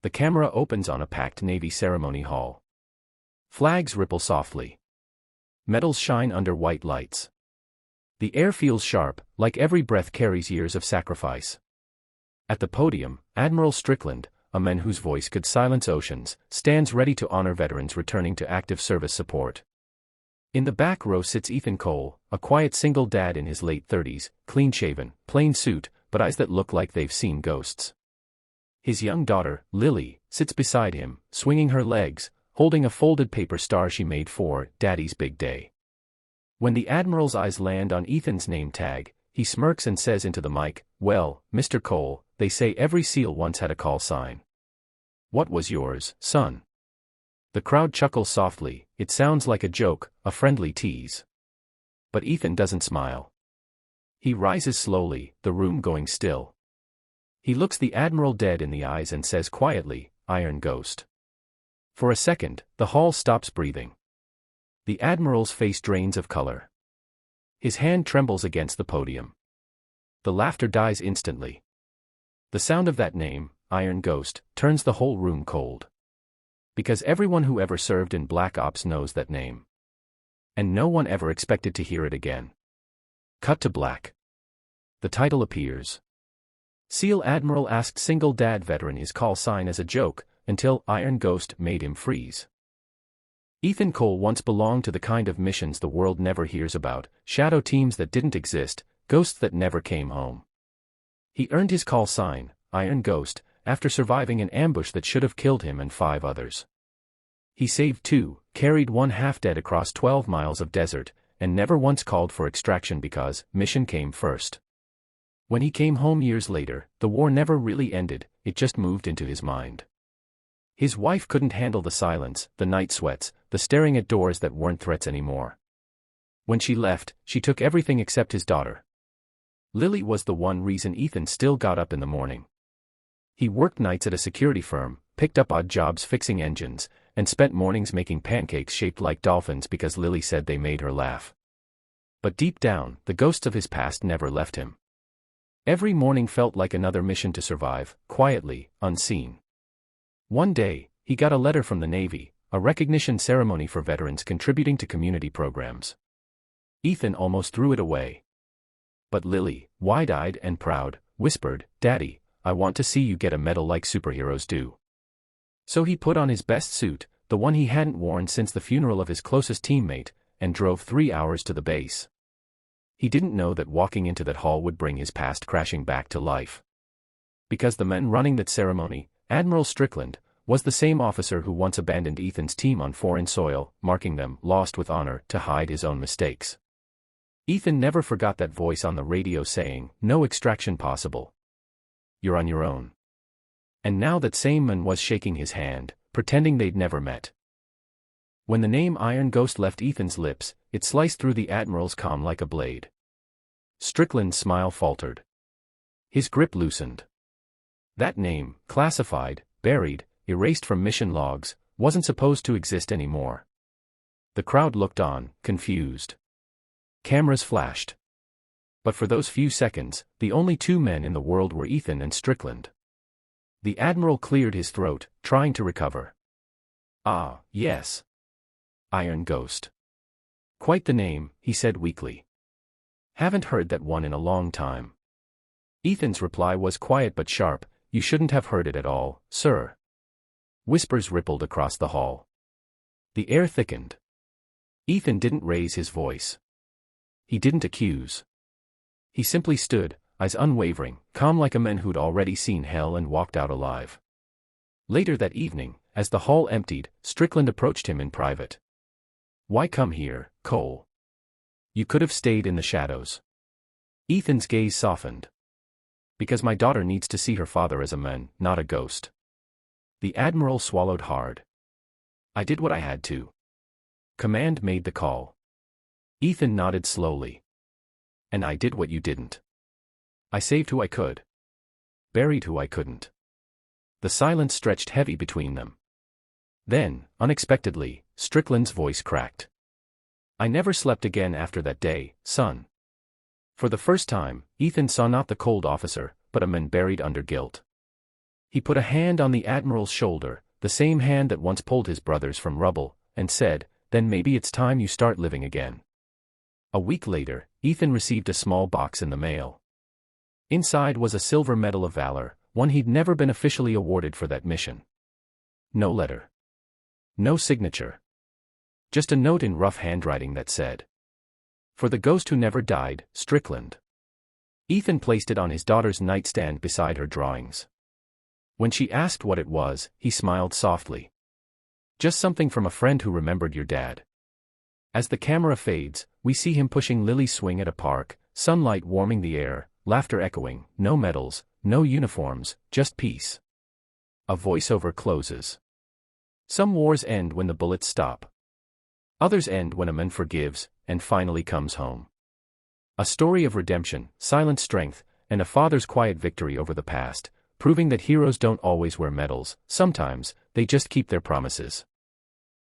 The camera opens on a packed Navy ceremony hall. Flags ripple softly. Medals shine under white lights. The air feels sharp, like every breath carries years of sacrifice. At the podium, Admiral Strickland, a man whose voice could silence oceans, stands ready to honor veterans returning to active service support. In the back row sits Ethan Cole, a quiet single dad in his late 30s, clean-shaven, plain suit, but eyes that look like they've seen ghosts. His young daughter, Lily, sits beside him, swinging her legs, holding a folded paper star she made for Daddy's big day. When the Admiral's eyes land on Ethan's name tag, he smirks and says into the mic, "Well, Mr. Cole, they say every SEAL once had a call sign. What was yours, son?" The crowd chuckles softly. It sounds like a joke, a friendly tease. But Ethan doesn't smile. He rises slowly, the room going still. He looks the Admiral dead in the eyes and says quietly, "Iron Ghost." For a second, the hall stops breathing. The Admiral's face drains of color. His hand trembles against the podium. The laughter dies instantly. The sound of that name, Iron Ghost, turns the whole room cold. Because everyone who ever served in Black Ops knows that name. And no one ever expected to hear it again. Cut to black. The title appears. SEAL Admiral asked single dad veteran his call sign as a joke, until Iron Ghost made him freeze. Ethan Cole once belonged to the kind of missions the world never hears about, shadow teams that didn't exist, ghosts that never came home. He earned his call sign, Iron Ghost, after surviving an ambush that should have killed him and 5 others. He saved 2, carried 1 half-dead across 12 miles of desert, and never once called for extraction because mission came first. When he came home years later, the war never really ended, it just moved into his mind. His wife couldn't handle the silence, the night sweats, the staring at doors that weren't threats anymore. When she left, she took everything except his daughter. Lily was the one reason Ethan still got up in the morning. He worked nights at a security firm, picked up odd jobs fixing engines, and spent mornings making pancakes shaped like dolphins because Lily said they made her laugh. But deep down, the ghosts of his past never left him. Every morning felt like another mission to survive, quietly, unseen. One day, he got a letter from the Navy, a recognition ceremony for veterans contributing to community programs. Ethan almost threw it away. But Lily, wide-eyed and proud, whispered, "Daddy, I want to see you get a medal like superheroes do." So he put on his best suit, the one he hadn't worn since the funeral of his closest teammate, and drove 3 hours to the base. He didn't know that walking into that hall would bring his past crashing back to life. Because the man running that ceremony, Admiral Strickland, was the same officer who once abandoned Ethan's team on foreign soil, marking them lost with honor to hide his own mistakes. Ethan never forgot that voice on the radio saying, "No extraction possible. You're on your own." And now that same man was shaking his hand, pretending they'd never met. When the name Iron Ghost left Ethan's lips, it sliced through the Admiral's calm like a blade. Strickland's smile faltered. His grip loosened. That name, classified, buried, erased from mission logs, wasn't supposed to exist anymore. The crowd looked on, confused. Cameras flashed. But for those few seconds, the only 2 men in the world were Ethan and Strickland. The Admiral cleared his throat, trying to recover. "Ah, yes. Iron Ghost. Quite the name," he said weakly. "Haven't heard that one in a long time." Ethan's reply was quiet but sharp, "You shouldn't have heard it at all, sir." Whispers rippled across the hall. The air thickened. Ethan didn't raise his voice. He didn't accuse. He simply stood, eyes unwavering, calm like a man who'd already seen hell and walked out alive. Later that evening, as the hall emptied, Strickland approached him in private. "Why come here, Cole? You could have stayed in the shadows." Ethan's gaze softened. "Because my daughter needs to see her father as a man, not a ghost." The Admiral swallowed hard. "I did what I had to. Command made the call." Ethan nodded slowly. "And I did what you didn't. I saved who I could. Buried who I couldn't." The silence stretched heavy between them. Then, unexpectedly, Strickland's voice cracked. "I never slept again after that day, son." For the first time, Ethan saw not the cold officer, but a man buried under guilt. He put a hand on the Admiral's shoulder, the same hand that once pulled his brothers from rubble, and said, "Then maybe it's time you start living again." A week later, Ethan received a small box in the mail. Inside was a silver medal of valor, one he'd never been officially awarded for that mission. No letter. No signature. Just a note in rough handwriting that said, "For the ghost who never died, Strickland." Ethan placed it on his daughter's nightstand beside her drawings. When she asked what it was, he smiled softly. "Just something from a friend who remembered your dad." As the camera fades, we see him pushing Lily's swing at a park, sunlight warming the air, laughter echoing, no medals, no uniforms, just peace. A voiceover closes. Some wars end when the bullets stop. Others end when a man forgives, and finally comes home. A story of redemption, silent strength, and a father's quiet victory over the past, proving that heroes don't always wear medals, sometimes, they just keep their promises.